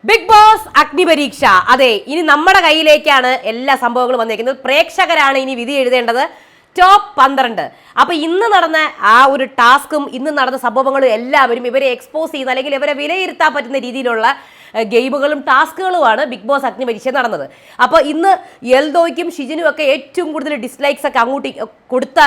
Big boss അഗ്നിപരീക്ഷ. അതെ, ഇനി നമ്മുടെ കയ്യിലേക്കാണ് എല്ലാ സംഭവങ്ങളും വന്നിരിക്കുന്നത്. പ്രേക്ഷകരാണ് ഇനി വിധി എഴുതേണ്ടത്. ടോപ്പ് 12. അപ്പൊ ഇന്ന് നടന്ന ആ ഒരു ടാസ്കും ഇന്ന് നടന്ന സംഭവങ്ങളും എല്ലാവരും ഇവരെ എക്സ്പോസ് ചെയ്യുന്ന അല്ലെങ്കിൽ ഇവരെ വിലയിരുത്താൻ പറ്റുന്ന രീതിയിലുള്ള ഗെയിമുകളും ടാസ്കുകളുമാണ് ബിഗ് ബോസ് അഗ്നിപരീക്ഷ നടന്നത്. അപ്പോൾ ഇന്ന് എൽദോയ്ക്കും ഷിജിനും ഒക്കെ ഏറ്റവും കൂടുതൽ ഡിസ്ലൈക്സ് ഒക്കെ അങ്ങോട്ട് കൊടുത്ത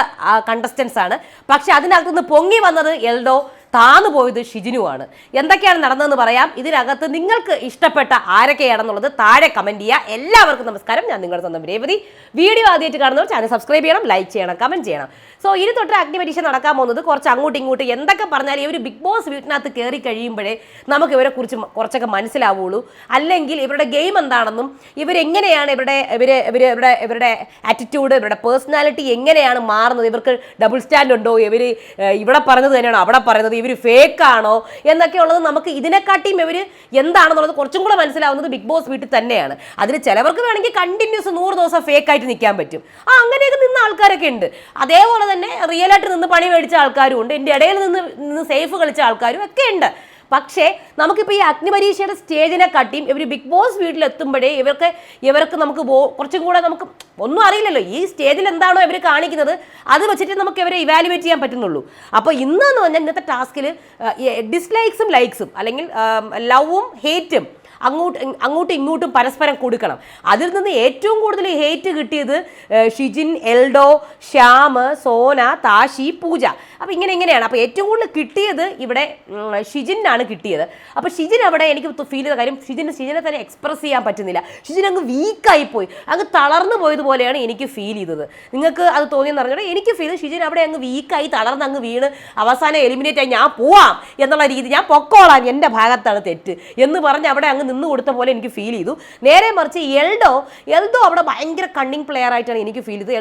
കണ്ടസ്റ്റൻസ് ആണ്. പക്ഷെ അതിനകത്തുനിന്ന് പൊങ്ങി വന്നത് എൽദോ, താന്നു പോയത് ഷിജിനുമാണ്. എന്തൊക്കെയാണ് നടന്നതെന്ന് പറയാം. ഇതിനകത്ത് നിങ്ങൾക്ക് ഇഷ്ടപ്പെട്ട ആരൊക്കെയാണെന്നുള്ളത് താഴെ കമന്റ് ചെയ്യുക. എല്ലാവർക്കും നമസ്കാരം, ഞാൻ നിങ്ങളുടെ സ്വന്തം രേവതി. വീഡിയോ ആദ്യമായിട്ട് കാണുന്നവർ ചാനൽ സബ്സ്ക്രൈബ് ചെയ്യണം, ലൈക്ക് ചെയ്യണം, കമന്റ് ചെയ്യണം. സോ ഇനി തൊട്ട് അഗ്നിപരീക്ഷ നടക്കാൻ പോകുന്നത് കുറച്ച് അങ്ങോട്ടും ഇങ്ങോട്ടും എന്തൊക്കെ പറഞ്ഞാൽ ഇവർ ബിഗ് ബോസ് വീട്ടിനകത്ത് കയറി കഴിയുമ്പോഴേ നമുക്ക് ഇവരെ കുറിച്ച് കുറച്ചൊക്കെ മനസ്സിലാവുള്ളൂ. അല്ലെങ്കിൽ ഇവരുടെ ഗെയിം എന്താണെന്നും ഇവരെങ്ങനെയാണ് ഇവരുടെ ആറ്റിറ്റ്യൂഡ്, ഇവരുടെ പേഴ്സണാലിറ്റി എങ്ങനെയാണ് മാറുന്നത്, ഇവർക്ക് ഡബിൾ സ്റ്റാൻഡ് ഉണ്ടോ, ഇവിടെ പറഞ്ഞത് തന്നെയാണോ അവിടെ പറയുന്നത്, ഇവർ ഫേക്ക് ആണോ എന്നൊക്കെ ഉള്ളത് നമുക്ക് ഇതിനെക്കാട്ടിയും ഇവർ എന്താണെന്നുള്ളത് കുറച്ചും കൂടെ മനസ്സിലാവുന്നത് ബിഗ് ബോസ് വീട്ടിൽ തന്നെയാണ്. അതിൽ ചിലവർക്ക് വേണമെങ്കിൽ കണ്ടിന്യൂസ് 100 ദിവസം ഫേക്ക് ആയിട്ട് നിൽക്കാൻ പറ്റും. അങ്ങനെയൊക്കെ നിന്ന ആൾക്കാരൊക്കെ ഉണ്ട്. അതേപോലെ തന്നെ റിയൽ ആയിട്ട് നിന്ന് പണി മേടിച്ച ആൾക്കാരും ഉണ്ട്. എൻ്റെ ഇടയിൽ നിന്ന് സേഫ് കളിച്ച ആൾക്കാരും ഒക്കെ ഉണ്ട്. പക്ഷേ നമുക്കിപ്പോൾ ഈ അഗ്നിപരീക്ഷയുടെ സ്റ്റേജിനെ കാട്ടിയും ഇവർ ബിഗ് ബോസ് വീട്ടിലെത്തുമ്പോഴേ ഇവർക്ക് നമുക്ക് കുറച്ചും കൂടെ നമുക്ക് ഒന്നും അറിയില്ലല്ലോ. ഈ സ്റ്റേജിൽ എന്താണോ ഇവർ കാണിക്കുന്നത് അത് വെച്ചിട്ട് നമുക്ക് ഇവരെ ഇവാലുവേറ്റ് ചെയ്യാൻ പറ്റുന്നുള്ളൂ. അപ്പോൾ ഇന്നെന്ന് പറഞ്ഞാൽ ഇന്നത്തെ ടാസ്കിൽ ഡിസ്ലൈക്സും ലൈക്സും അല്ലെങ്കിൽ ലവും ഹേറ്റും അങ്ങോട്ടും ഇങ്ങോട്ടും പരസ്പരം കൊടുക്കണം. അതിൽ നിന്ന് ഏറ്റവും കൂടുതൽ ഹേറ്റ് കിട്ടിയത് ഷിജിൻ, എൽഡോ, ശ്യാം, സോന, താഷി, പൂജ. അപ്പോൾ ഇങ്ങനെയാണ്. അപ്പോൾ ഏറ്റവും കൂടുതൽ കിട്ടിയത് ഇവിടെ ഷിജിനാണ് കിട്ടിയത്. അപ്പോൾ ഷിജിൻ അവിടെ എനിക്ക് ഫീൽ ചെയ്ത കാര്യം, ഷിജിനെ തന്നെ എക്സ്പ്രസ് ചെയ്യാൻ പറ്റുന്നില്ല. ഷിജിൻ അങ്ങ് വീക്കായിപ്പോയി, അങ്ങ് തളർന്നു പോയതുപോലെയാണ് എനിക്ക് ഫീൽ ചെയ്തത്. നിങ്ങൾക്ക് അത് തോന്നിയെന്ന് പറഞ്ഞാൽ എനിക്ക് ഫീൽ ഷിജിൻ അവിടെ അങ്ങ് വീക്കായി തളർന്ന് അങ്ങ് വീണ് അവസാനം എലിമിനേറ്റ് ആയി ഞാൻ പോവാം എന്നുള്ള രീതി, ഞാൻ പൊക്കോളാം, എൻ്റെ ഭാഗത്താണ് തെറ്റ് എന്ന് പറഞ്ഞ് അവിടെ അങ്ങ് നിന്ന് കൊടുത്ത പോലെ എനിക്ക് ഫീൽ ചെയ്തു. നേരെ മറിച്ച് എൽഡോ അവിടെ ഭയങ്കര കണ്ണിങ് പ്ലെയർ ആയിട്ടാണ് എനിക്ക് ഫീൽ ചെയ്തത്.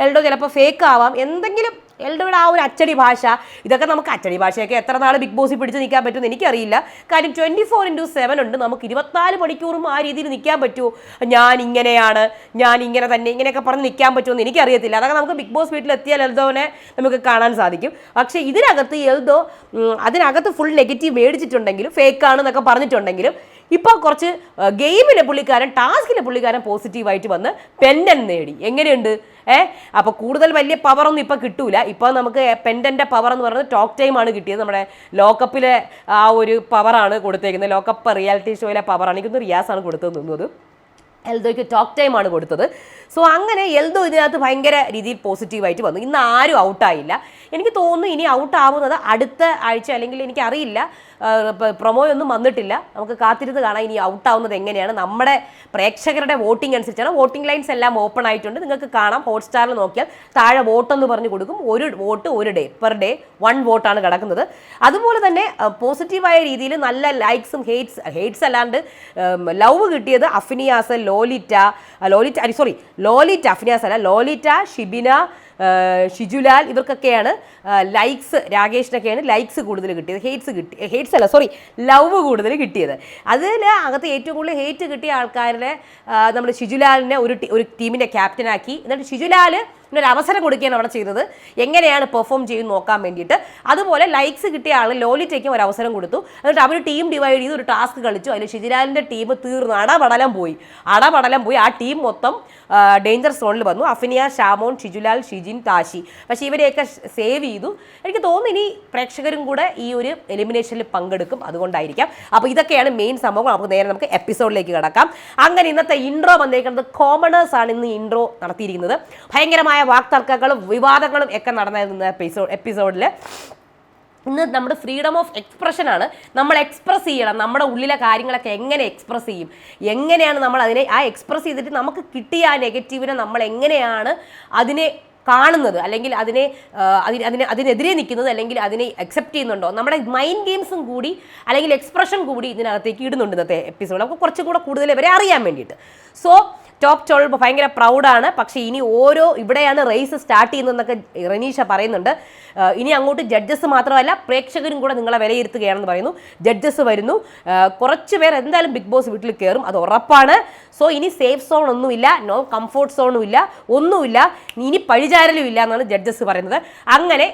എൽഡോ ചിലപ്പോൾ ഫേക്ക് ആവാം, എന്തെങ്കിലും എൽഡോയുടെ ആ ഒരു അച്ചടി ഭാഷ, ഇതൊക്കെ നമുക്ക് അച്ചടി ഭാഷയൊക്കെ എത്ര നാൾ ബിഗ് ബോസിൽ പിടിച്ച് നിൽക്കാൻ പറ്റുമെന്ന് എനിക്കറിയില്ല. കാര്യം 24/7 ഉണ്ട്. നമുക്ക് 24 മണിക്കൂറും ആ രീതിയിൽ നിൽക്കാൻ പറ്റുമോ? ഞാൻ ഇങ്ങനെയാണ്, ഞാൻ ഇങ്ങനെ തന്നെ, ഇങ്ങനെയൊക്കെ പറഞ്ഞ് നിൽക്കാൻ പറ്റുമെന്ന് എനിക്കറിയത്തില്ല. അതൊക്കെ നമുക്ക് ബിഗ് ബോസ് വീട്ടിലെത്തിയാൽ എൽദോനെ നമുക്ക് കാണാൻ സാധിക്കും. പക്ഷേ ഇതിനകത്ത് എൽദോ അതിനകത്ത് ഫുൾ നെഗറ്റീവ് മേടിച്ചിട്ടുണ്ടെങ്കിലും ഫേക്കാണെന്നൊക്കെ പറഞ്ഞിട്ടുണ്ടെങ്കിലും ഇപ്പോൾ കുറച്ച് ഗെയിമിലെ പുള്ളിക്കാരൻ, ടാസ്കിലെ പുള്ളിക്കാരൻ പോസിറ്റീവായിട്ട് വന്ന് പെൻഡൻ നേടി. എങ്ങനെയുണ്ട്? അപ്പോൾ കൂടുതൽ വലിയ പവറൊന്നും ഇപ്പോൾ കിട്ടൂല. ഇപ്പോൾ നമുക്ക് പെൻഡൻ്റെ പവർ എന്ന് പറയുന്നത് ടോക്ക് ടൈമാണ് കിട്ടിയത്. നമ്മുടെ ലോക്കപ്പിലെ ആ ഒരു പവറാണ് കൊടുത്തേക്കുന്നത്. ലോക്കപ്പ് റിയാലിറ്റി ഷോയിലെ പവറാണ്. എനിക്കൊന്ന് റിയാസാണ് കൊടുത്തത് തോന്നുന്നത്. എൽദോയ്ക്ക് ടോക്ക് ടൈമാണ് കൊടുത്തത്. സോ അങ്ങനെ എൽദോ ഇതിനകത്ത് ഭയങ്കര രീതിയിൽ പോസിറ്റീവായിട്ട് വന്നു. ഇന്ന് ആരും ഔട്ടായില്ല. എനിക്ക് തോന്നുന്നു ഇനി ഔട്ടാവുന്നത് അടുത്ത ആഴ്ച, അല്ലെങ്കിൽ എനിക്കറിയില്ല, പ്രൊമോയൊന്നും വന്നിട്ടില്ല. നമുക്ക് കാത്തിരുന്ന് കാണാം ഇനി ഔട്ടാവുന്നത് എങ്ങനെയാണ്. നമ്മുടെ പ്രേക്ഷകരുടെ വോട്ടിംഗ് അനുസരിച്ചാണ്. വോട്ടിംഗ് ലൈൻസ് എല്ലാം ഓപ്പൺ ആയിട്ടുണ്ട്, നിങ്ങൾക്ക് കാണാം. ഹോട്ട്സ്റ്റാറിൽ നോക്കിയാൽ താഴെ വോട്ടെന്ന് പറഞ്ഞ് കൊടുക്കും. ഒരു വോട്ട് ഒരു ഡേ, പെർ ഡേ 1 വോട്ടാണ് കിടക്കുന്നത്. അതുപോലെ തന്നെ പോസിറ്റീവായ രീതിയിൽ നല്ല ലൈക്സും ഹെയ്റ്റ്സ് അല്ലാണ്ട് ലവ് കിട്ടിയത് അഫ്നിയാസ്, ലോലിറ്റ, അഫ്നിയാസ് അല്ല, ലോലിറ്റ, ഷിബിന, ഷിജുലാൽ, ഇവർക്കൊക്കെയാണ് ലൈക്സ്. രാകേഷിനൊക്കെയാണ് ലൈക്സ് കൂടുതൽ കിട്ടിയത്. ലവ് കൂടുതൽ കിട്ടിയത്. അതിൽ അകത്ത് ഏറ്റവും കൂടുതൽ ഹേറ്റ് കിട്ടിയ ആൾക്കാരെ നമ്മൾ ഷിജുലാലിനെ ഒരു ടീമിൻ്റെ ക്യാപ്റ്റനാക്കി. എന്നിട്ട് ഷിജുലാൽ ഒരു അവസരം കൊടുക്കുകയാണ് അവിടെ ചെയ്തത്, എങ്ങനെയാണ് പെർഫോം ചെയ്യുന്നത് നോക്കാൻ വേണ്ടിയിട്ട്. അതുപോലെ ലൈക്സ് കിട്ടിയ ആൾ ലോലിറ്റയ്ക്കും ഒരു അവസരം കൊടുത്തു. എന്നിട്ട് അവർ ടീം ഡിവൈഡ് ചെയ്ത് ഒരു ടാസ്ക് കളിച്ചു. അതിൽ ഷിജിലാലിൻ്റെ ടീം തീർന്നു, അടപടലം പോയി. ആ ടീം മൊത്തം ഡേഞ്ചർ സോണിൽ വന്നു. അഫ്നിയ, ഷാമോൻ, ഷിജുലാൽ, ഷിജിൻ, താഷി. പക്ഷേ ഇവരെയൊക്കെ സേവ് ചെയ്തു. എനിക്ക് തോന്നുന്നു ഇനി പ്രേക്ഷകരും കൂടെ ഈ ഒരു എലിമിനേഷനിൽ പങ്കെടുക്കും, അതുകൊണ്ടായിരിക്കാം. അപ്പോൾ ഇതൊക്കെയാണ് മെയിൻ സംഭവം. നമുക്ക് എപ്പിസോഡിലേക്ക് കിടക്കാം. അങ്ങനെ ഇന്നത്തെ ഇൻട്രോ വന്നേക്കുന്നത് കോമണേഴ്സ് ആണ്. ഇന്ന് ഇൻട്രോ നടത്തിയിരിക്കുന്നത്. ഭയങ്കരമായ വാക്തർക്കങ്ങളും വിവാദങ്ങളും ഒക്കെ നടന്നിരുന്ന എപ്പിസോഡിൽ ഇന്ന് നമ്മുടെ ഫ്രീഡം ഓഫ് എക്സ്പ്രഷൻ ആണ്. നമ്മൾ എക്സ്പ്രസ് ചെയ്യണം, നമ്മുടെ ഉള്ളിലെ കാര്യങ്ങളൊക്കെ എങ്ങനെ എക്സ്പ്രസ് ചെയ്യും, എങ്ങനെയാണ് നമ്മൾ അതിനെ എക്സ്പ്രസ് ചെയ്തിട്ട് നമുക്ക് കിട്ടിയ ആ നെഗറ്റീവിനെ നമ്മൾ എങ്ങനെയാണ് അതിനെ കാണുന്നത്, അല്ലെങ്കിൽ അതിനെതിരെ നിൽക്കുന്നത്, അല്ലെങ്കിൽ അതിനെ അക്സെപ്റ്റ് ചെയ്യുന്നുണ്ടോ, നമ്മുടെ മൈൻഡ് ഗെയിംസും കൂടി അല്ലെങ്കിൽ എക്സ്പ്രഷൻ കൂടി ഇതിനകത്തേക്ക് ഇടുന്നുണ്ട് ഇന്നത്തെ എപ്പിസോഡ്. നമുക്ക് കുറച്ചുകൂടെ കൂടുതൽ ഇവരെ അറിയാൻ വേണ്ടിയിട്ട്. സോ ടോപ്പ് 12 ഭയങ്കര പ്രൗഡാണ്. പക്ഷേ ഇനി ഇവിടെയാണ് റേസ് സ്റ്റാർട്ട് ചെയ്യുന്നതെന്നൊക്കെ റനീഷ പറയുന്നുണ്ട്. ഇനി അങ്ങോട്ട് ജഡ്ജസ് മാത്രമല്ല പ്രേക്ഷകരും കൂടെ നിങ്ങളെ വിലയിരുത്തുകയാണെന്ന് പറയുന്നു. ജഡ്ജസ് വരുന്നു, കുറച്ച് പേർ എന്തായാലും ബിഗ് ബോസ് വീട്ടിൽ കയറും, അത് ഉറപ്പാണ്. സോ ഇനി സേഫ് സോൺ ഒന്നുമില്ല, നോ കംഫോർട്ട് സോണും ഇല്ല, ഒന്നുമില്ല, ഇനി പഴിചാരലും ഇല്ല എന്നാണ് ജഡ്ജസ് പറയുന്നത്. അങ്ങനെ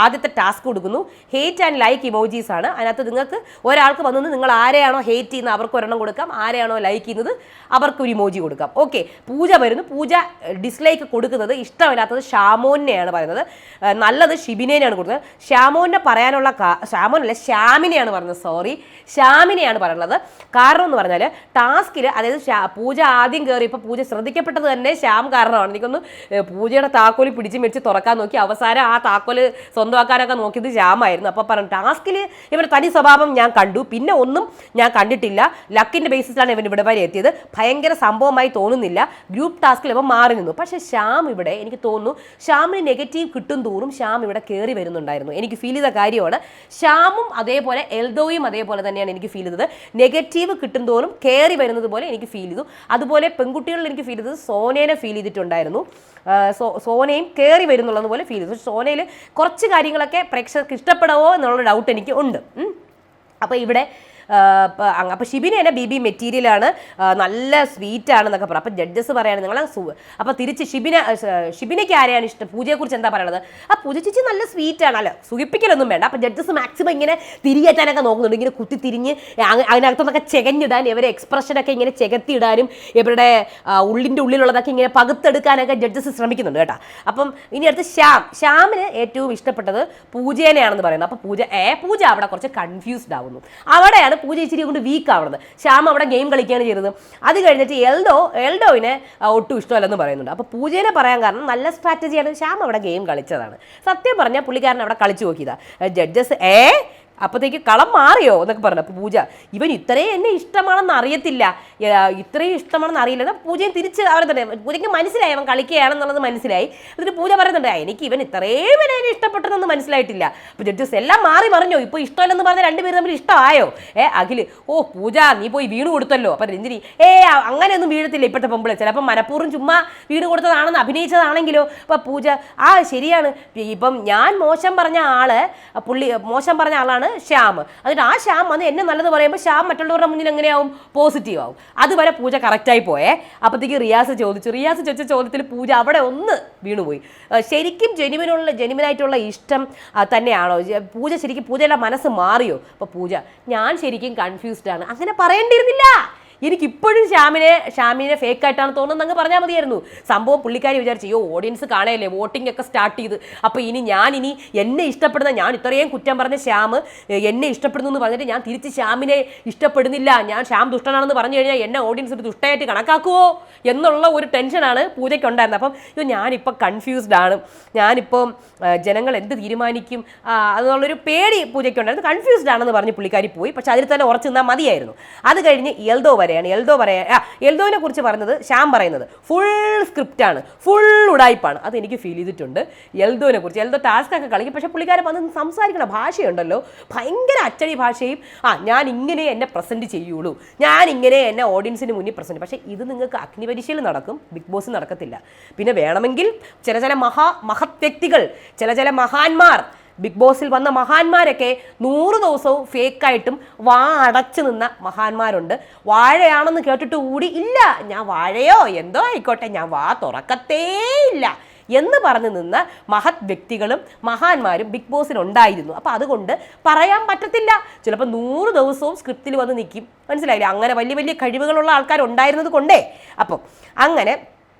ആദ്യത്തെ ടാസ്ക് കൊടുക്കുന്നു. ഹേറ്റ് ആൻഡ് ലൈക്ക് ഇമോജീസ് ആണ്. അതിനകത്ത് നിങ്ങൾക്ക് ഒരാൾക്ക് വന്നത് നിങ്ങൾ ആരെയാണോ ഹേറ്റ് ചെയ്യുന്നത് അവർക്ക് ഒരെണ്ണം കൊടുക്കാം, ആരെയാണോ ലൈക്ക് ചെയ്യുന്നത് അവർക്ക് ഒരു ഇമോജി കൊടുക്കാം. ഓക്കെ, പൂജ വരുന്നു. പൂജ ഡിസ്ലൈക്ക് കൊടുക്കുന്നത് ഇഷ്ടമില്ലാത്തത് ഷാമോനെയാണ് പറയുന്നത്, നല്ലത് ഷിബിനെയാണ് കൊടുക്കുന്നത്. ഷാമോനെ പറയാനുള്ള ഷാമോനല്ല ശ്യാമിനെയാണ് പറയുന്നത്, സോറി ശ്യാമിനെയാണ് പറയുന്നത്. കാരണം എന്ന് പറഞ്ഞാൽ ടാസ്കിൽ, അതായത് പൂജ ആദ്യം കയറിയപ്പോൾ പൂജ ശ്രദ്ധിക്കപ്പെട്ടത് തന്നെ ശ്യാം കാരണമാണ്. എനിക്കൊന്ന് പൂജയുടെ താക്കോല് പിടിച്ച് മേടിച്ച് തുറക്കാൻ നോക്കി, അവസാനം ആ താക്കോല് സ്വന്തമാക്കാനൊക്കെ നോക്കിയത് ശ്യാമായിരുന്നു. അപ്പോൾ പറഞ്ഞു ടാസ്കിൽ ഇവരുടെ തനി സ്വഭാവം ഞാൻ കണ്ടു, പിന്നെ ഒന്നും ഞാൻ കണ്ടിട്ടില്ല, ലക്കിൻ്റെ ബേസിസിലാണ് ഇവൻ ഇവിടെ വരെ എത്തിയത്, ഭയങ്കര സംഭവമായി തോന്നുന്നില്ല, ഗ്രൂപ്പ് ടാസ്കിൽ ഇവൻ മാറി നിന്നു. പക്ഷേ ശ്യാം ഇവിടെ എനിക്ക് തോന്നുന്നു ശ്യാമിന് നെഗറ്റീവ് കിട്ടും തോറും ശ്യാം ഇവിടെ കയറി വരുന്നുണ്ടായിരുന്നു. എനിക്ക് ഫീൽ ചെയ്ത കാര്യമാണ്. ശ്യാമും അതേപോലെ എൽദോയും അതേപോലെ തന്നെയാണ് എനിക്ക് ഫീൽ ചെയ്തത്. നെഗറ്റീവ് കിട്ടും തോറും കയറി വരുന്നത് പോലെ എനിക്ക് ഫീൽ ചെയ്തു. അതുപോലെ പെൺകുട്ടികളിൽ എനിക്ക് ഫീൽ ചെയ്തത് സോനേനെ ഫീൽ ചെയ്തിട്ടുണ്ടായിരുന്നു. സോനയും കയറി വരുന്നുള്ളത് പോലെ ഫീൽ ചെയ്തു. സോനയിൽ കുറച്ച് കാര്യങ്ങളൊക്കെ പ്രേക്ഷകർക്ക് ഇഷ്ടപ്പെടുമോ എന്നുള്ള ഡൗട്ട് എനിക്ക് ഉണ്ട്. അപ്പോൾ ഇവിടെ അപ്പോൾ ഷിബിന് തന്നെ ബി മെറ്റീരിയലാണ്, നല്ല സ്വീറ്റ് ആണെന്നൊക്കെ പറയാം. അപ്പോൾ ജഡ്ജസ് പറയാണ് നിങ്ങൾ. അപ്പോൾ തിരിച്ച് ഷിബിനയ്ക്ക് ആരെയാണ് ഇഷ്ടം, പൂജയെക്കുറിച്ച് എന്താ പറയണത്? ആ പൂജ ചേച്ചി നല്ല സ്വീറ്റ് ആണ്, അല്ല സുഖിപ്പിക്കലൊന്നും വേണ്ട. അപ്പോൾ ജഡ്ജസ് മാക്സിമം ഇങ്ങനെ തിരികേറ്റാനൊക്കെ നോക്കുന്നുണ്ട്, ഇങ്ങനെ കുത്തി തിരിഞ്ഞ് അതിനകത്തുനിന്നൊക്കെ ചെകഞ്ഞിടാൻ, ഇവരെ എക്സ്പ്രഷനൊക്കെ ഇങ്ങനെ ചെകത്തിയിടാനും ഇവരുടെ ഉള്ളിൻ്റെ ഉള്ളിലുള്ളതൊക്കെ ഇങ്ങനെ പകുത്തെടുക്കാനൊക്കെ ജഡ്ജസ് ശ്രമിക്കുന്നുണ്ട് കേട്ടോ. അപ്പം ഇനി അടുത്ത് ശ്യാമിന് ഏറ്റവും ഇഷ്ടപ്പെട്ടത് പൂജേനെയാണെന്ന് പറയുന്നത്. അപ്പോൾ പൂജ അവിടെ കുറച്ച് കൺഫ്യൂസ്ഡ് ആവുന്നു. അവിടെയാണ് പൂജ ഇച്ചിരി കൊണ്ട് വീക്ക് ആവുന്നത്. ശ്യാം അവിടെ ഗെയിം കളിക്കുകയാണ് ചെയ്തത്. അത് കഴിഞ്ഞിട്ട് എൽഡോവിനെ ഒട്ടും ഇഷ്ടമല്ലെന്ന് പറയുന്നുണ്ട്. അപ്പോൾ പൂജേനെ പറയാൻ കാരണം നല്ല സ്ട്രാറ്റജിയാണ്, ശ്യാം അവിടെ ഗെയിം കളിച്ചതാണ്. സത്യം പറഞ്ഞാൽ പുള്ളിക്കാരൻ അവിടെ കളിച്ചു നോക്കിയതാ. ജഡ്ജസ് അപ്പോഴത്തേക്ക് കളം മാറിയോ എന്നൊക്കെ പറഞ്ഞു. അപ്പോൾ പൂജ ഇവൻ ഇത്രയും എന്നെ ഇഷ്ടമാണെന്ന് അറിയത്തില്ല, ഇത്രയും ഇഷ്ടമാണെന്ന് അറിയില്ല. പൂജയും തിരിച്ച് അവരെ തന്നെ പൂജയ്ക്ക് മനസ്സിലായി അവൻ കളിക്കുകയാണെന്നുള്ളത് മനസ്സിലായി. എന്നിട്ട് പൂജ പറയുന്നുണ്ട് എനിക്ക് ഇവൻ ഇത്രയും എന്നെ ഇഷ്ടപ്പെട്ടതെന്ന് മനസ്സിലായിട്ടില്ല. അപ്പോൾ ജഡ്ജസ് എല്ലാം മാറി മറിഞ്ഞോ, ഇപ്പോൾ ഇഷ്ടമല്ലെന്ന് പറഞ്ഞാൽ രണ്ടുപേരും തമ്മിൽ ഇഷ്ടമായോ? അഖിൽ പൂജ നീ പോയി വീണ് കൊടുത്തല്ലോ. അപ്പം രഞ്ജിനി അങ്ങനെയൊന്നും വീഴത്തില്ല ഇപ്പോഴത്തെ പെമ്പിളെ, ചിലപ്പോൾ മനഃപൂർവ്വം ചുമ്മാ വീണ് കൊടുത്തതാണെന്ന് അഭിനയിച്ചതാണെങ്കിലോ. അപ്പോൾ പൂജ ശരിയാണ്, ഇപ്പം ഞാൻ മോശം പറഞ്ഞ ആളാണ് ശ്യാം. എന്നിട്ട് ആ ശ്യാം വന്ന് എന്നെ നല്ലത് പറയുമ്പോൾ ശ്യാം മറ്റുള്ളവരുടെ മുന്നിൽ എങ്ങനെയാവും, പോസിറ്റീവ് ആവും. അതുവരെ പൂജ കറക്റ്റായി പോയേ. അപ്പോഴത്തേക്ക് റിയാസ് ചോദിച്ച ചോദ്യത്തിൽ പൂജ അവിടെ ഒന്ന് വീണുപോയി. ശരിക്കും ജെനുവിനായിട്ടുള്ള ഇഷ്ടം തന്നെയാണോ പൂജ? ശരിക്കും പൂജയുടെ മനസ്സ് മാറിയോ? അപ്പോൾ പൂജ ഞാൻ ശരിക്കും കൺഫ്യൂസ്ഡ് ആണ്, അങ്ങനെ പറയേണ്ടിയിരുന്നില്ല, എനിക്കിപ്പോഴും ഷാമിനെ ഫേക്ക് ആയിട്ടാണ് തോന്നുന്നത് അങ്ങ് പറഞ്ഞാൽ മതിയായിരുന്നു. സംഭവം പുള്ളിക്കാരി വിചാരിച്ചു ഓഡിയൻസ് കാണുകയല്ലേ, വോട്ടിംഗ് ഒക്കെ സ്റ്റാർട്ട് ചെയ്ത്, അപ്പോൾ ഇനി എന്നെ ഇഷ്ടപ്പെടുന്ന, ഞാൻ ഇത്രയും കുറ്റം പറഞ്ഞ ശ്യാം എന്നെ ഇഷ്ടപ്പെടുന്നു എന്ന് പറഞ്ഞിട്ട് ഞാൻ തിരിച്ച് ശ്യാമിനെ ഇഷ്ടപ്പെടുന്നില്ല, ഞാൻ ശ്യാം ദുഷ്ടനാണെന്ന് പറഞ്ഞു കഴിഞ്ഞാൽ എന്നെ ഓഡിയൻസ് ഒരു ദുഷ്ടമായിട്ട് കണക്കാക്കുമോ എന്നുള്ള ഒരു ടെൻഷനാണ് പൂജയ്ക്ക് ഉണ്ടായിരുന്നത്. അപ്പം ഞാനിപ്പോൾ കൺഫ്യൂസ്ഡ് ആണ്, ഞാനിപ്പോൾ ജനങ്ങൾ എന്ത് തീരുമാനിക്കും അതുള്ളൊരു പേടി പൂജയ്ക്ക് ഉണ്ടായിരുന്നു, കൺഫ്യൂസ്ഡ് ആണെന്ന് പറഞ്ഞ് പുള്ളിക്കാരി പോയി. പക്ഷെ അതിൽ തന്നെ ഉറച്ചു നിന്നാൽ മതിയായിരുന്നു. അത് കഴിഞ്ഞ് എൽദോവിനെ കുറിച്ച് പറയുന്നത് ശ്യാം പറയുന്നത് ഫുൾ സ്ക്രിപ്റ്റാണ്, ഫുൾ ഉടായ്പാണ്. അത് എനിക്ക് ഫീൽ ചെയ്തിട്ടുണ്ട് എൽദോനെ കുറിച്ച്. എൽദോ ടാസ്കൊക്കെ കളിക്കും, പക്ഷെ പുള്ളിക്കാരൻ വന്ന് സംസാരിക്കണ ഭാഷയുണ്ടല്ലോ ഭയങ്കര അച്ചടി ഭാഷയും. ഞാൻ ഇങ്ങനെ എന്നെ പ്രസൻറ്റ് ചെയ്യുള്ളൂ, ഞാൻ ഇങ്ങനെ എന്നെ ഓഡിയൻസിന് മുന്നിൽ പ്രസൻറ്റ്. പക്ഷേ ഇത് നിങ്ങൾക്ക് അഗ്നിപരീക്ഷയിൽ നടക്കും, ബിഗ് ബോസിൽ നടക്കത്തില്ല. പിന്നെ വേണമെങ്കിൽ ചില മഹത് വ്യക്തികൾ, ചില മഹാന്മാർ, ബിഗ് ബോസിൽ വന്ന മഹാന്മാരൊക്കെ 100 ദിവസവും ഫേക്കായിട്ടും വാ അടച്ചു നിന്ന മഹാന്മാരുണ്ട്. വാഴയാണെന്ന് കേട്ടിട്ട് കൂടി ഇല്ല ഞാൻ വാഴയോ എന്തോ ആയിക്കോട്ടെ ഞാൻ വാ തുറക്കത്തേയില്ല എന്ന് പറഞ്ഞു നിന്ന് മഹത് വ്യക്തികളും മഹാന്മാരും ബിഗ് ബോസിൽ ഉണ്ടായിരുന്നു. അപ്പോൾ അതുകൊണ്ട് പറയാൻ പറ്റത്തില്ല, ചിലപ്പോൾ 100 ദിവസവും സ്ക്രിപ്റ്റിൽ വന്ന് നിൽക്കും. മനസ്സിലായില്ലേ? അങ്ങനെ വലിയ കഴിവുകളുള്ള ആൾക്കാരുണ്ടായിരുന്നത് കൊണ്ടേ. അപ്പം അങ്ങനെ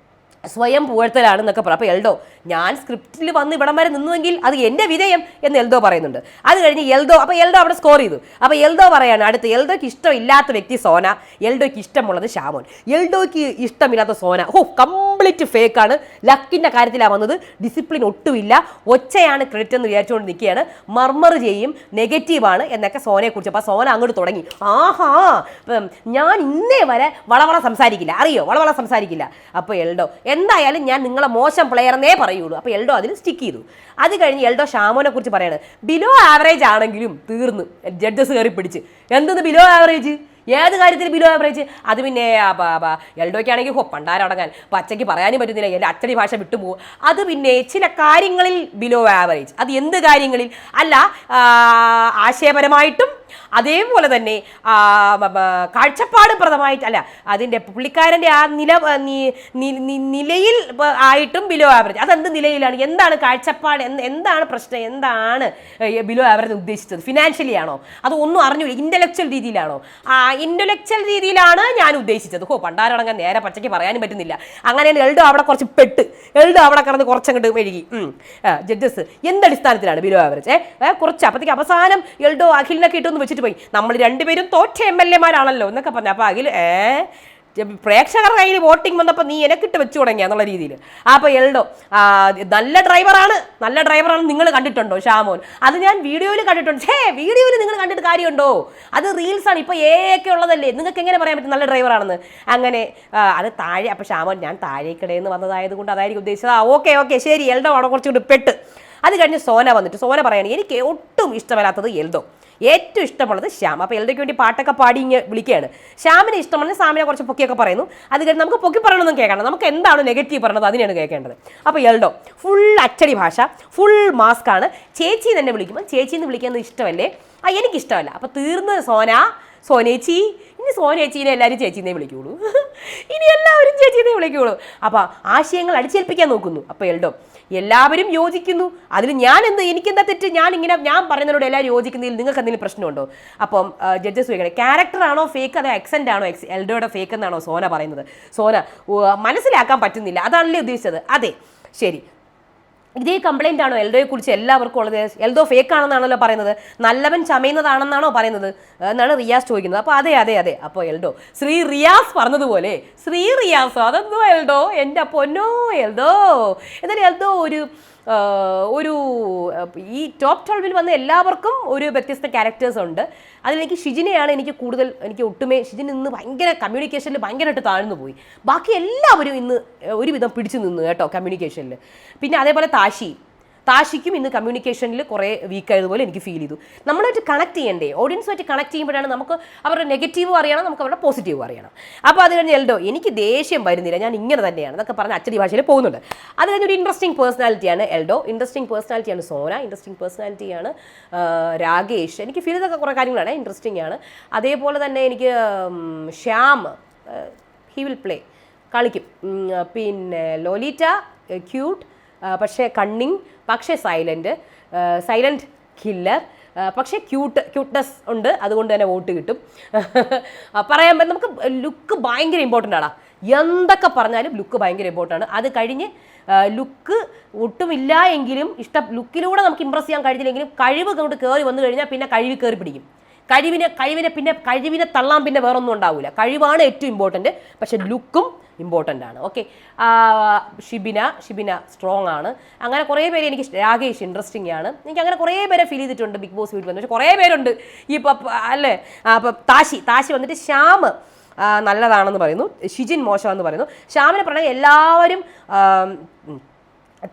സ്വയം പുകഴ്ത്തലാണെന്നൊക്കെ പറയും. അപ്പോൾ എൽദോ ഞാൻ സ്ക്രിപ്റ്റിൽ വന്ന് ഇവിടം വരെ നിന്നുവെങ്കിൽ അത് എൻ്റെ വിധേയം എന്ന് എൽദോ പറയുന്നുണ്ട്. അത് കഴിഞ്ഞ് എൽദോ അവിടെ സ്കോർ ചെയ്തു. അപ്പോൾ എൽദോ പറയാണ് അടുത്ത് എൽദോയ്ക്ക് ഇഷ്ടമില്ലാത്ത വ്യക്തി സോന, എൽദോയ്ക്ക് ഇഷ്ടമുള്ളത് ഷാമോൻ. എൽദോയ്ക്ക് ഇഷ്ടമില്ലാത്ത സോന കംപ്ലീറ്റ് ഫേക്കാണ്, ലക്കിൻ്റെ കാര്യത്തിലാണ് വന്നത്, ഡിസിപ്ലിൻ ഒട്ടുമില്ല, ഒച്ചയാണ് ക്രെഡിറ്റ് എന്ന് വിചാരിച്ചുകൊണ്ട് നിൽക്കുകയാണ്, മർമർ ചെയ്യും, നെഗറ്റീവാണ് എന്നൊക്കെ സോനയെക്കുറിച്ച്. അപ്പോൾ സോന അങ്ങോട്ട് തുടങ്ങി, ആഹാ ഞാൻ ഇന്നേ വരെ വളവള സംസാരിക്കില്ല, അറിയോ, വളവള സംസാരിക്കില്ല. അപ്പോൾ എൽദോ എന്തായാലും ഞാൻ നിങ്ങളെ മോശം പ്ലെയർ എന്നേ പറയുള്ളൂ. അപ്പോൾ എൽദോ അതിൽ സ്റ്റിക്ക് ചെയ്തു. അത് കഴിഞ്ഞ് എൽദോ ഷാമോനെ കുറിച്ച് പറയാണ് ബിലോ ആവറേജ് ആണെങ്കിലും തീർന്നു. ജഡ്ജസ് കയറി പിടിച്ച് എന്തെന്ന് ബിലോ ആവറേജ്, ഏത് കാര്യത്തിൽ ബിലോ ആവറേജ്? അത് പിന്നെ എൽഡോയ്ക്കാണെങ്കിൽ പണ്ടാരടങ്ങാൻ പച്ചയ്ക്ക് പറയാനും പറ്റുന്നില്ല, എൻ്റെ അച്ചടി ഭാഷ വിട്ടുപോകും. അത് പിന്നെ ചില കാര്യങ്ങളിൽ ബിലോ ആവറേജ്, അത് എന്ത് കാര്യങ്ങളിൽ? അല്ല ആശയപരമായിട്ടും അതേപോലെ തന്നെ കാഴ്ചപ്പാടുപ്രദമായിട്ട് അല്ല അതിൻ്റെ പുള്ളിക്കാരൻ്റെ ആ നിലയിൽ ആയിട്ടും ബിലോ ആവറേജ്. അതെന്ത് നിലയിലാണ്, എന്താണ് കാഴ്ചപ്പാട്, എന്താണ് പ്രശ്നം, എന്താണ് ബിലോ ആവറേജ് ഉദ്ദേശിച്ചത്? ഫിനാൻഷ്യലി ആണോ, അത് ഒന്നും അറിഞ്ഞൂല, ഇന്റലക്ച്വൽ രീതിയിലാണോ? ഇന്റലക്ച്വൽ രീതിയിലാണ് ഞാൻ ഉദ്ദേശിച്ചത്. പണ്ടാരടങ്ങാൻ നേരെ പച്ചയ്ക്ക് പറയാനും പറ്റുന്നില്ല. അങ്ങനെയാണ് എൽഡോ അവിടെ കുറച്ച് എൽഡോ അവിടെ കിടന്ന് കുറച്ചങ്ങോട്ട് മെഴുകി. ജഡ്ജസ് എന്തടിസ്ഥാനത്തിലാണ് ബിലോ ആവറേജ് കുറച്ച് അപ്പത്തേക്ക് അവസാനം എൽഡോ അഖിലിനൊക്കെ ഇട്ടൊന്ന് വെച്ചിട്ട് പോയി, നമ്മൾ രണ്ടുപേരും തോറ്റ MLA മാരാണല്ലോ എന്നൊക്കെ പറഞ്ഞു. അപ്പോൾ അഖിൽ പ്രേക്ഷകരുടെ കയ്യിൽ വോട്ടിംഗ് വന്നപ്പോൾ നീ എനക്കിട്ട് വെച്ചു തുടങ്ങിയ എന്നുള്ള രീതിയിൽ. അപ്പോൾ എൽഡോ നല്ല ഡ്രൈവറാണ് നിങ്ങൾ കണ്ടിട്ടുണ്ടോ ഷാമോൻ? അത് ഞാൻ വീഡിയോയിൽ കണ്ടിട്ടുണ്ട്. വീഡിയോയിൽ നിങ്ങൾ കണ്ടിട്ട് കാര്യമുണ്ടോ? അത് റീൽസാണ്, ഇപ്പോൾ ഒക്കെ ഉള്ളതല്ലേ, നിങ്ങൾക്ക് എങ്ങനെ പറയാൻ പറ്റും നല്ല ഡ്രൈവറാണെന്ന്? അങ്ങനെ അത് താഴെ. അപ്പോൾ ഷാമോൻ ഞാൻ താഴേക്കിടയിൽ നിന്ന് വന്നതായതുകൊണ്ട് അതായിരിക്കും ഉദ്ദേശിച്ചത്. ഓക്കെ ശരി. എൽഡോ അവിടെ കുറച്ചുകൂടി പെട്ട്. അത് കഴിഞ്ഞ് സോന വന്നിട്ട് സോന പറയുകയാണ് എനിക്ക് ഒട്ടും ഇഷ്ടമല്ലാത്തത് എൽഡോ, ഏറ്റവും ഇഷ്ടമുള്ളത് ശ്യാം. അപ്പോൾ എൽഡോയ്ക്ക് വേണ്ടി പാട്ടൊക്കെ പാടി ഇങ്ങനെ വിളിക്കുകയാണ്. ശ്യാമിന് ഇഷ്ടമാണ്, സാമിനെ കുറച്ച് പൊക്കിയൊക്കെ പറയുന്നു. അത് കഴിഞ്ഞ് നമുക്ക് പൊക്കി പറയണമെന്നും കേൾക്കണം, നമുക്ക് എന്താണ് നെഗറ്റീവ് പറയുന്നത് അതിനെയാണ് കേൾക്കേണ്ടത്. അപ്പോൾ എൽഡോ ഫുൾ അച്ചടി ഭാഷ, ഫുൾ മാസ്കാണ്. ചേച്ചി തന്നെ വിളിക്കുമ്പോൾ ചേച്ചിന്ന് വിളിക്കുന്നത് ഇഷ്ടമല്ലേ? എനിക്കിഷ്ടമല്ല. അപ്പോൾ തീർന്ന് സോനേച്ചി. ഇനി സോനേച്ചീനെ എല്ലാവരും ചേച്ചീനെ വിളിക്കുള്ളൂ, ഇനി എല്ലാവരും ചേച്ചീനെ വിളിക്കുള്ളൂ. അപ്പോൾ ആശയങ്ങൾ അടിച്ചേൽപ്പിക്കാൻ നോക്കുന്നു. അപ്പോൾ എൽഡോ എല്ലാവരും യോജിക്കുന്നു, അതിൽ എനിക്കെന്താ തെറ്റ്? ഞാൻ പറയുന്നതിനോട് എല്ലാവരും യോജിക്കുന്നതിൽ നിങ്ങൾക്ക് എന്തെങ്കിലും പ്രശ്നമുണ്ടോ? അപ്പം ജഡ്ജസ് ചോദിക്കണേ, ക്യാരക്ടറാണോ ഫേക്ക്, അതോ എക്സെൻ്റ് ആണോ എൽഡോയുടെ ഫേക്ക് എന്നാണോ സോന പറയുന്നത്? സോന മനസ്സിലാക്കാൻ പറ്റുന്നില്ല, അതാണല്ലേ ഉദ്ദേശിച്ചത്? അതെ ശരി. ഇതേ കംപ്ലൈൻ്റ് ആണോ എൽഡോയെ കുറിച്ച് എല്ലാവർക്കും ഉള്ളത്? എൽഡോ ഫേക്ക് ആണെന്നാണല്ലോ പറയുന്നത്, നല്ലവൻ ചമയുന്നതാണെന്നാണോ പറയുന്നത് എന്നാണ് റിയാസ് ചോദിക്കുന്നത്. അപ്പോൾ അതെ. അപ്പോൾ എൽഡോ ശ്രീ റിയാസ് പറഞ്ഞതുപോലെ ശ്രീ റിയാസോ അതെന്തോ എൽഡോ, എൻ്റെ പൊന്നോ എൽഡോ. എന്നാലും എൽഡോ ഒരു ഈ ടോപ്പ് 12 വന്ന എല്ലാവർക്കും ഒരു വ്യത്യസ്ത ക്യാരക്ടേഴ്സ് ഉണ്ട്. അതിലെനിക്ക് ഷിജിനെയാണ് എനിക്ക് ഒട്ടുമേ ഷിജിൻ ഇന്ന് ഭയങ്കര കമ്മ്യൂണിക്കേഷനിൽ ഭയങ്കരമായിട്ട് താഴ്ന്നു പോയി. ബാക്കി എല്ലാവരും ഇന്ന് ഒരുവിധം പിടിച്ചു നിന്നു കേട്ടോ കമ്മ്യൂണിക്കേഷനിൽ. പിന്നെ അതേപോലെ താഷിക്കും ഇന്ന് കമ്മ്യൂണിക്കേഷനിൽ കുറേ വീക്കായതുപോലെ എനിക്ക് ഫീൽ ചെയ്തു. നമ്മളായിട്ട് കണക്ട് ചെയ്യണ്ടേ, ഓഡിയൻസുമായിട്ട് കണക്ട് ചെയ്യുമ്പോഴാണ് നമുക്ക് അവരുടെ നെഗറ്റീവും അറിയണം, നമുക്ക് അവരുടെ പോസിറ്റീവും അറിയണം. അപ്പോൾ അത് കഴിഞ്ഞ് എൽഡോ എനിക്ക് ദേഷ്യം വരുന്നില്ല, ഞാൻ ഇങ്ങനെ തന്നെയാണ് എന്നൊക്കെ പറഞ്ഞ് അച്ചടി ഭാഷയിൽ പോകുന്നുണ്ട്. അത് കഴിഞ്ഞൊരു ഇൻട്രസ്റ്റിംഗ് പേഴ്സണാലിറ്റിയാണ് എൽഡോ, ഇൻട്രസ്റ്റിംഗ് പേഴ്സണാലിറ്റിയാണ് സോന, ഇൻട്രസ്റ്റിംഗ് പേഴ്സണാലിറ്റിയാണ് രാകേഷ്. എനിക്ക് ഫീൽ ചെയ്തൊക്കെ കുറേ കാര്യങ്ങളാണ് ഇൻട്രസ്റ്റിംഗ് ആണ്. അതേപോലെ തന്നെ എനിക്ക് ശ്യാം ഹി വിൽ പ്ലേ കളിക്കും. പിന്നെ ലോലിറ്റ ക്യൂട്ട് പക്ഷേ കണ്ണിങ്, പക്ഷേ സൈലൻറ്റ് കില്ലർ, പക്ഷേ ക്യൂട്ട്നെസ് ഉണ്ട്, അതുകൊണ്ട് തന്നെ വോട്ട് കിട്ടും. പറയാൻ നമുക്ക് ലുക്ക് ഭയങ്കര ഇമ്പോർട്ടൻ്റ് ആണ്. എന്തൊക്കെ പറഞ്ഞാലും ലുക്ക് ഭയങ്കര ഇമ്പോർട്ടൻ്റ് ആണ്. അത് കഴിഞ്ഞ് ലുക്ക് ഒട്ടുമില്ല എങ്കിലും ലുക്കിലൂടെ നമുക്ക് ഇമ്പ്രസ് ചെയ്യാൻ കഴിഞ്ഞില്ലെങ്കിലും കഴിവ് കൊണ്ട് കയറി വന്നു കഴിഞ്ഞാൽ പിന്നെ കഴിവ് കയറി പിടിക്കും. കഴിവിനെ തള്ളാൻ പിന്നെ വേറൊന്നും ഉണ്ടാവില്ല. കഴിവാണ് ഏറ്റവും ഇമ്പോർട്ടൻറ്റ്, പക്ഷെ ലുക്കും ഇമ്പോർട്ടൻ്റ് ആണ്. ഓക്കെ, ഷിബിന സ്ട്രോങ് ആണ്. അങ്ങനെ കുറേ പേര് എനിക്ക് രാകേഷ് ഇൻട്രസ്റ്റിംഗ് ആണ്. എനിക്ക് അങ്ങനെ കുറേ പേരെ ഫീൽ ചെയ്തിട്ടുണ്ട് ബിഗ് ബോസ് വീട്ടിൽ വന്നു. പക്ഷേ കുറേ പേരുണ്ട് അല്ലേ. അപ്പം താശി വന്നിട്ട് ശ്യാം നല്ലതാണെന്ന് പറയുന്നു, ഷിജിൻ മോശമെന്ന് പറയുന്നു. ശ്യാമിനെ പറഞ്ഞാൽ എല്ലാവരും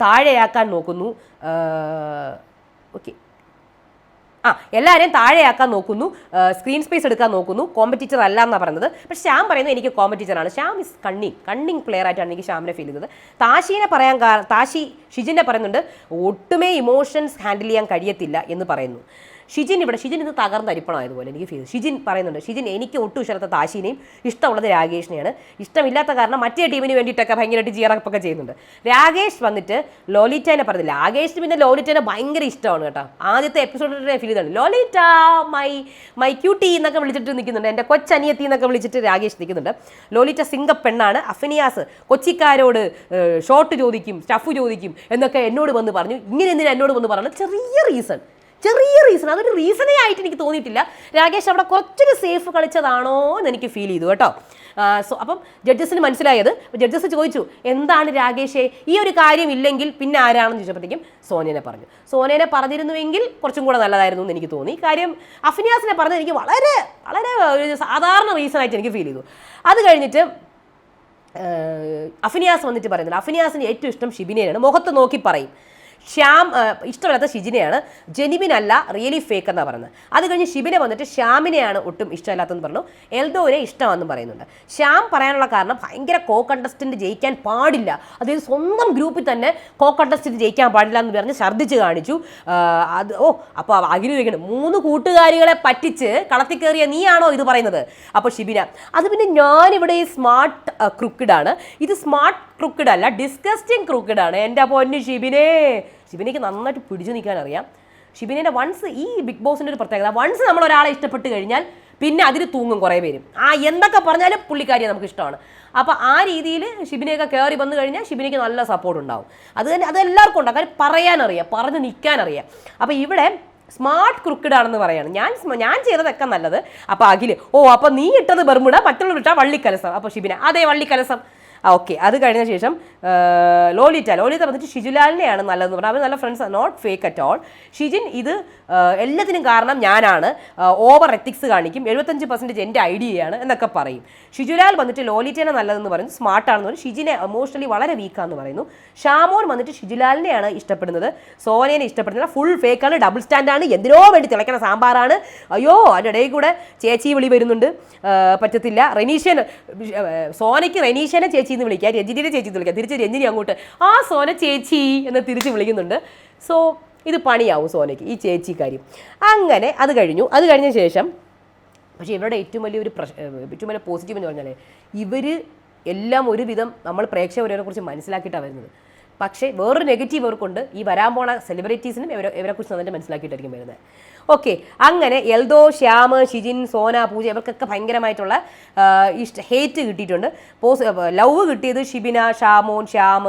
താഴെയാക്കാൻ നോക്കുന്നു. ഓക്കെ, എല്ലാവരെയും താഴെയാക്കാൻ നോക്കുന്നു, സ്ക്രീൻ സ്പേസ് എടുക്കാൻ നോക്കുന്നു, കോമ്പറ്റീറ്റർ അല്ല എന്നാണ് പറയുന്നത്. പക്ഷേ ശ്യാം പറയുന്നത് എനിക്ക് കോമ്പറ്റീറ്ററാണ്. ശ്യാം ഇസ് കണ്ണിങ് പ്ലെയർ ആയിട്ടാണ് എനിക്ക് ശ്യാമിനെ ഫീൽ ചെയ്തത്. ഷിജിനെ പറയുന്നുണ്ട് ഒട്ടുമേ ഇമോഷൻസ് ഹാൻഡിൽ ചെയ്യാൻ കഴിയത്തില്ല എന്ന് പറയുന്നു. ഷിജിൻ ഇന്ന് തകർന്നരിപ്പണമായതുപോലെ എനിക്ക് ഫീൽ. ഷിജിൻ പറയുന്നുണ്ട് എനിക്ക് ഒട്ടും ഇഷ്ടമല്ലാത്ത താശിനെയും ഇഷ്ടമുള്ളത് രാകേഷിനെയാണ്. ഇഷ്ടമില്ലാത്ത കാരണം മറ്റേ ടീമിന് വേണ്ടിയിട്ടൊക്കെ ഭയങ്കരമായിട്ട് ജിയറപ്പൊക്കെ ചെയ്യുന്നുണ്ട്. രാകേഷ് വന്നിട്ട് ലോലിറ്റേനെ പറഞ്ഞില്ല. രാകേഷിന് പിന്നെ ലോലിറ്റേനെ ഭയങ്കര ഇഷ്ടമാണ് കേട്ടോ. ആദ്യത്തെ എപ്പിസോഡിൽ ഫീൽ ചെയ്താണ് ലോലിറ്റ മൈ ക്യൂട്ടി എന്നൊക്കെ വിളിച്ചിട്ട് നിൽക്കുന്നുണ്ട്. എൻ്റെ കൊച്ചനിയത്തി എന്നൊക്കെ വിളിച്ചിട്ട് രാകേഷ് നിൽക്കുന്നുണ്ട്. ലോലിറ്റ സിംഗപ്പെണ്ണാണ്. അഫിനിയാസ് കൊച്ചിക്കാരോട് ഷോട്ട് ചോദിക്കും, സ്റ്റഫ് ചോദിക്കും എന്നൊക്കെ എന്നോട് വന്ന് പറഞ്ഞു. ഇങ്ങനെ എന്തിനാ എന്നോട് വന്ന് പറഞ്ഞു? ചെറിയ റീസൺ, അതൊരു റീസണേ ആയിട്ട് എനിക്ക് തോന്നിയിട്ടില്ല. രാകേഷ് അവിടെ കുറച്ചൊരു സേഫ് കളിച്ചതാണോ എന്ന് എനിക്ക് ഫീൽ ചെയ്തു കേട്ടോ. അപ്പം ജഡ്ജസിന് മനസ്സിലായത്. ജഡ്ജസ് ചോദിച്ചു എന്താണ് രാകേഷേ ഈ ഒരു കാര്യം ഇല്ലെങ്കിൽ പിന്നെ ആരാണെന്ന് ചോദിച്ചപ്പോഴത്തേക്കും സോനേനെ പറഞ്ഞു. സോനേനെ പറഞ്ഞിരുന്നുവെങ്കിൽ കുറച്ചും കൂടെ നല്ലതായിരുന്നു എന്ന് എനിക്ക് തോന്നി. കാര്യം അഫിനിയാസിനെ പറഞ്ഞത് എനിക്ക് വളരെ വളരെ ഒരു സാധാരണ റീസൺ ആയിട്ട് എനിക്ക് ഫീൽ ചെയ്തു. അത് കഴിഞ്ഞിട്ട് അഫിനിയാസ് വന്നിട്ട് പറയുന്നത് അഫിനിയാസിന് ഏറ്റവും ഇഷ്ടം ഷിബിനെയാണ്. മുഖത്ത് നോക്കി പറയും. ശ്യാം ഇഷ്ടമല്ലാത്ത ഷിജിനെയാണ്, ജെനുവിൻ അല്ല, റിയലി ഫേക്ക് എന്നാണ് പറയുന്നത്. അത് കഴിഞ്ഞ് ഷിബിനെ വന്നിട്ട് ശ്യാമിനെയാണ് ഒട്ടും ഇഷ്ടമല്ലാത്തെന്ന് പറഞ്ഞു, എൽദോനെ ഇഷ്ടമാണെന്നും പറയുന്നുണ്ട്. ശ്യാം പറയാനുള്ള കാരണം ഭയങ്കര കോ കണ്ടസ്റ്റന്റ് ജയിക്കാൻ പാടില്ല, അതായത് സ്വന്തം ഗ്രൂപ്പിൽ തന്നെ കോ കണ്ടസ്റ്റന്റ് ജയിക്കാൻ പാടില്ല എന്ന് പറഞ്ഞ് ഛർദ്ദിച്ച് കാണിച്ചു. അത് അപ്പോൾ അഖിൽ ചോദിക്കണം, 3 കൂട്ടുകാരികളെ പറ്റിച്ച് കളത്തിൽ കയറിയ നീയാണോ ഇത് പറയുന്നത്? അപ്പോൾ ഷിബിന, അത് പിന്നെ ഞാനിവിടെ സ്മാർട്ട് ക്രൂക്കഡാണ്, ഇത് സ്മാർട്ട് ക്രൂക്കഡ് അല്ല, ഡിസ്കസ്റ്റിംഗ് ക്രൂക്കഡാണ്. എൻ്റെ പൊന്നു ഷിബിനയ്ക്ക് നന്നായിട്ട് പിടിച്ചു നിൽക്കാൻ അറിയാം. ഷിബിനെ വൺസ് ഈ ബിഗ് ബോസിൻ്റെ ഒരു പ്രത്യേകത, വൺസ് നമ്മൾ ഒരാളെ ഇഷ്ടപ്പെട്ട് കഴിഞ്ഞാൽ പിന്നെ അതിന് തൂങ്ങും കുറേ പേരും. എന്തൊക്കെ പറഞ്ഞാലും പുള്ളിക്കാരിയെ നമുക്ക് ഇഷ്ടമാണ്. അപ്പോൾ ആ രീതിയിൽ ഷിബിനെയൊക്കെ കയറി വന്നു കഴിഞ്ഞാൽ ഷിബിനയ്ക്ക് നല്ല സപ്പോർട്ട് ഉണ്ടാവും. അത് തന്നെ അത് എല്ലാവർക്കും ഉണ്ടാകും, കാര്യം പറയാനറിയാം, പറഞ്ഞ് നിൽക്കാനറിയാം. അപ്പോൾ ഇവിടെ സ്മാർട്ട് ക്രൂക്കഡ് ആണെന്ന് പറയാണ്. ഞാൻ ചെയ്തതൊക്കെ നല്ലത്. അപ്പോൾ അഖിൽ, അപ്പോൾ നീ ഇട്ടത് ബർമുട, മറ്റുള്ളവർ ഇട്ടാൽ വള്ളിക്കലസം. അപ്പോൾ ഷിബിന, അതെ വള്ളിക്കലസം. ഓക്കെ. അത് കഴിഞ്ഞ ശേഷം ലോലിറ്റ വന്നിട്ട് ഷിജുലാലിനെയാണ് നല്ലതെന്ന് പറഞ്ഞാൽ അവർ നല്ല friends, not fake at all. Shijin ഇത് എല്ലാത്തിനും കാരണം ഞാനാണ്, ഓവർ എത്തിക്സ് കാണിക്കും, 75% എൻ്റെ ഐഡിയയാണ് എന്നൊക്കെ പറയും. ഷിജുലാൽ വന്നിട്ട് ലോലിറ്റേനെ നല്ലതെന്ന് പറയുന്നു, സ്മാർട്ടാണെന്ന് പറയും. ഷിജിനെ എമോഷണലി വളരെ വീക്കാന്ന് പറയുന്നു. ഷാമോൻ വന്നിട്ട് ഷിജുലാലിനെയാണ് ഇഷ്ടപ്പെടുന്നത്, സോനേനെ ഇഷ്ടപ്പെടുന്നില്ല, ഫുൾ ഫേക്കാണ്, ഡബിൾ സ്റ്റാൻഡാണ്, എന്തിനോ വേണ്ടി തിളയ്ക്കണ സാമ്പാറാണ്. അയ്യോ അതിൻ്റെ ഇടയിൽ കൂടെ ചേച്ചി വിളി വരുന്നുണ്ട്, പറ്റത്തില്ല. സോനയ്ക്ക് റെനീഷനെ ചേച്ചി എന്ന് വിളിക്കുക, രഞ്ജിനിയെ ചേച്ചി എന്ന് വിളിക്കുക, തിരിച്ച് രഞ്ജിനി അങ്ങോട്ട് സോന ചേച്ചി എന്ന് തിരിച്ച് വിളിക്കുന്നുണ്ട്. സോ ഇത് പണിയാവും സോനയ്ക്ക്, ഈ ചേച്ചി കാര്യം. അങ്ങനെ അത് കഴിഞ്ഞ ശേഷം പക്ഷേ ഇവരുടെ ഏറ്റവും വലിയ പോസിറ്റീവ് എന്ന് പറഞ്ഞാൽ ഇവർ എല്ലാം ഒരുവിധം നമ്മൾ പ്രേക്ഷകരെ കുറിച്ച് മനസ്സിലാക്കിയിട്ടാണ് വരുന്നത്. പക്ഷേ വേറൊരു നെഗറ്റീവ് ഇവർക്കുണ്ട്, ഈ വരാൻ പോണ സെലിബ്രിറ്റീസിനും ഇവരെക്കുറിച്ച് നന്നായിട്ട് മനസ്സിലാക്കിയിട്ടായിരിക്കും വരുന്നത്. ഓക്കെ. അങ്ങനെ എൽദോ, ശ്യാം, ഷിജിൻ, സോന, പൂജ ഇവർക്കൊക്കെ ഭയങ്കരമായിട്ടുള്ള ഹേറ്റ് കിട്ടിയിട്ടുണ്ട്. ലവ് കിട്ടിയത് ഷിബിന, ഷാമോൻ, ശ്യാം,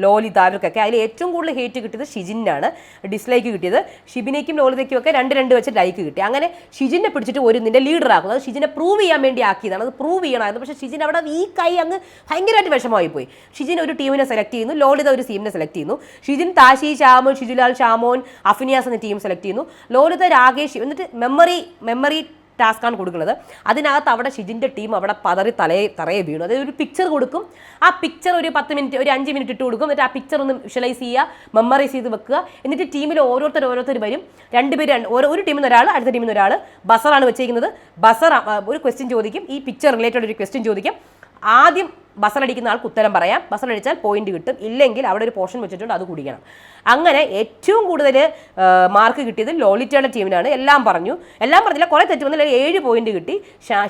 ലോലിത ഇവർക്കൊക്കെ. അതിൽ ഏറ്റവും കൂടുതൽ ഹേറ്റ് കിട്ടിയത് ഷിജിനാണ്, ഡിസ്ലൈക്ക് കിട്ടിയത്. ഷിബിനയ്ക്കും ലോലിതയ്ക്കും ഒക്കെ 2 വെച്ച് ലൈക്ക് കിട്ടി. അങ്ങനെ ഷിജിനെ പിടിച്ചിട്ട് ഒരു നിന്റെ ലീഡർ ആക്കുന്നത്, അത് ഷിജിനെ പ്രൂവ് ചെയ്യാൻ വേണ്ടി ആക്കിയതാണ്, അത് പ്രൂവ് ചെയ്യണമായിരുന്നു. പക്ഷേ ഷിജിൻ അവിടെ വീക്കായി അങ്ങ് ഭയങ്കരമായിട്ട് വിഷമമായി പോയി. ഷിജിൻ ഒരു ടീമിനെ സെലക്ട് ചെയ്യുന്നു, ലോലിത ഒരു ടീമിനെ സെലക്ട് ചെയ്യുന്നു. ഷിജിൻ താഷി, ശ്യാം, ഷിജുലാൽ, ഷാമോൻ, അഫിനിയാസ് എന്ന ടീം സെലക്ട് ചെയ്യുന്നു. ലോലിത, രാകേഷ്, എന്നിട്ട് മെമ്മറി ടാസ്ക്കാണ് കൊടുക്കുന്നത്. അതിനകത്ത് അവിടെ ഷിജിൻ്റെ ടീം അവിടെ പതറി തറയെ വീണു. അതായത് ഒരു പിക്ചർ കൊടുക്കും, ആ പിക്ചർ ഒരു 10 മിനിറ്റ്, ഒരു 5 മിനിറ്റ് ഇട്ട് കൊടുക്കും, എന്നിട്ട് ആ പിക്ചർ ഒന്ന് വിഷ്വലൈസ് ചെയ്യുക, മെമ്മറൈസ് ചെയ്ത് വെക്കുക. എന്നിട്ട് ടീമിൽ ഓരോരുത്തർ വരും, 2 പേര്, ഒരു ടീമിൽ നിന്ന് ഒരാൾ, അടുത്ത ടീമിൽ നിന്ന് ഒരാൾ. ബസറാണ് വെച്ചിരിക്കുന്നത്. ബസർ ഒരു ക്വസ്റ്റ്യൻ ചോദിക്കും, ഈ പിക്ചർ റിലേറ്റഡ് ഒരു ക്വസ്റ്റ്യൻ ചോദിക്കും. ആദ്യം ബസറടിക്കുന്ന ആൾക്ക് ഉത്തരം പറയാം, ബസറടിച്ചാൽ പോയിന്റ് കിട്ടും, ഇല്ലെങ്കിൽ അവിടെ ഒരു പോർഷൻ വെച്ചിട്ടുണ്ട്, അത് കുടിക്കണം. അങ്ങനെ ഏറ്റവും കൂടുതൽ മാർക്ക് കിട്ടിയത് ലോലിറ്റയുടെ ടീമിനാണ്. എല്ലാം പറഞ്ഞില്ല, കുറേ തെറ്റ് വന്നില്ല, 7 പോയിന്റ് കിട്ടി.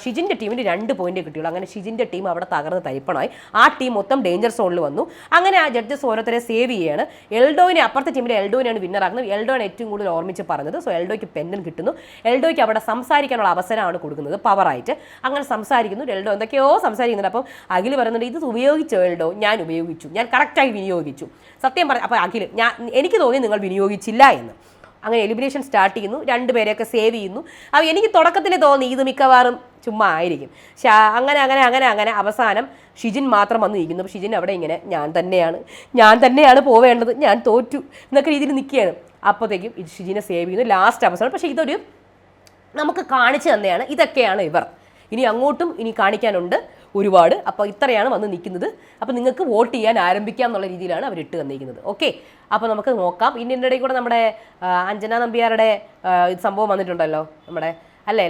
ഷിജിൻ്റെ ടീമിന് 2 പോയിന്റ് കിട്ടിയുള്ളൂ. അങ്ങനെ ഷിജിൻ്റെ ടീം അവിടെ തകർന്ന് തരിപ്പണമായി. ആ ടീം മൊത്തം ഡേഞ്ചർ സോണിൽ വന്നു. അങ്ങനെ ആ ജഡ്ജസ് ഓരോരുത്തരെ സേവ് ചെയ്യുകയാണ്. എൽഡോയിനെ, അപ്പുറത്തെ ടീമിലെ എൽഡോയിനാണ് വിന്നറാക്കുന്നത്. എൽഡോയാണ് ഏറ്റവും കൂടുതൽ ഓർമ്മിച്ച് പറഞ്ഞത്. സോ എൽഡോയ്ക്ക് പെൻഡൻ കിട്ടുന്നു. എൽഡോയ്ക്ക് അവിടെ സംസാരിക്കാനുള്ള അവസരമാണ് കൊടുക്കുന്നത്, പവറായിട്ട്. അങ്ങനെ സംസാരിക്കുന്നു. എൽഡോ എന്തൊക്കെയോ സംസാരിക്കുന്നുണ്ട്. അപ്പം അഖിൽ പറയുന്നുണ്ട്, ഇത് ഉപയോഗിച്ചോ എൽഡോ? ഞാൻ ഉപയോഗിച്ചു, ഞാൻ കറക്റ്റായി വിനിയോഗിച്ചു. സത്യം പറഞ്ഞു. അപ്പോൾ അഖിൽ, എനിക്ക് തോന്നി നിങ്ങൾ വിനിയോഗിച്ചില്ല എന്ന്. അങ്ങനെ എലിമിനേഷൻ സ്റ്റാർട്ട് ചെയ്യുന്നു, 2 പേരെയൊക്കെ സേവ് ചെയ്യുന്നു. അപ്പോൾ എനിക്ക് തുടക്കത്തിൽ തോന്നി ഇത് മിക്കവാറും ചുമ്മാ ആയിരിക്കും. അങ്ങനെ അവസാനം ഷിജിൻ മാത്രം വന്ന് നിൽക്കുന്നു. അപ്പോൾ ഷിജിൻ അവിടെ ഇങ്ങനെ ഞാൻ തന്നെയാണ് പോവേണ്ടത്, ഞാൻ തോറ്റു എന്നൊക്കെ രീതിയിൽ നിൽക്കുകയാണ്. അപ്പോഴത്തേക്കും ഷിജിനെ സേവ് ചെയ്യുന്നു ലാസ്റ്റ് അവസാനം. പക്ഷേ ഇതൊരു നമുക്ക് കാണിച്ചു തന്നെയാണ്, ഇതൊക്കെയാണ് ഇവർ. ഇനി അങ്ങോട്ടും കാണിക്കാനുണ്ട് ഒരുപാട്. അപ്പോൾ ഇത്രയാണ് വന്ന് നിൽക്കുന്നത്. അപ്പോൾ നിങ്ങൾക്ക് വോട്ട് ചെയ്യാൻ ആരംഭിക്കാം എന്നുള്ള രീതിയിലാണ് അവർ ഇട്ട് തന്നിരിക്കുന്നത്. ഓക്കെ. അപ്പോൾ നമുക്ക് നോക്കാം. ഇനി ഇതിൻ്റെ ഇടയിൽ കൂടെ നമ്മുടെ അഞ്ജന നമ്പ്യാരുടെ സംഭവം വന്നിട്ടുണ്ടല്ലോ, നമ്മുടെ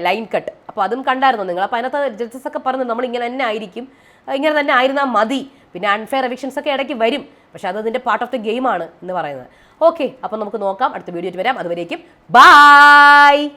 ലൈൻ കട്ട്. അപ്പോൾ അതും കണ്ടായിരുന്നു നിങ്ങൾ. അപ്പോൾ അതിനകത്ത് ജഡ്ജസ് ഒക്കെ പറഞ്ഞു നമ്മൾ ഇങ്ങനെ തന്നെ ആയിരിക്കും, ഇങ്ങനെ തന്നെ ആയിരുന്നാൽ മതി, പിന്നെ അൺഫെയർ എവിക്ഷൻസ് ഒക്കെ ഇടയ്ക്ക് വരും, പക്ഷെ അത് അതിൻ്റെ പാർട്ട് ഓഫ് ദി ഗെയിമാണ് എന്ന് പറയുന്നത്. ഓക്കെ. അപ്പോൾ നമുക്ക് നോക്കാം. അടുത്ത വീഡിയോ വരാം. അതുവരേക്കും ബൈ.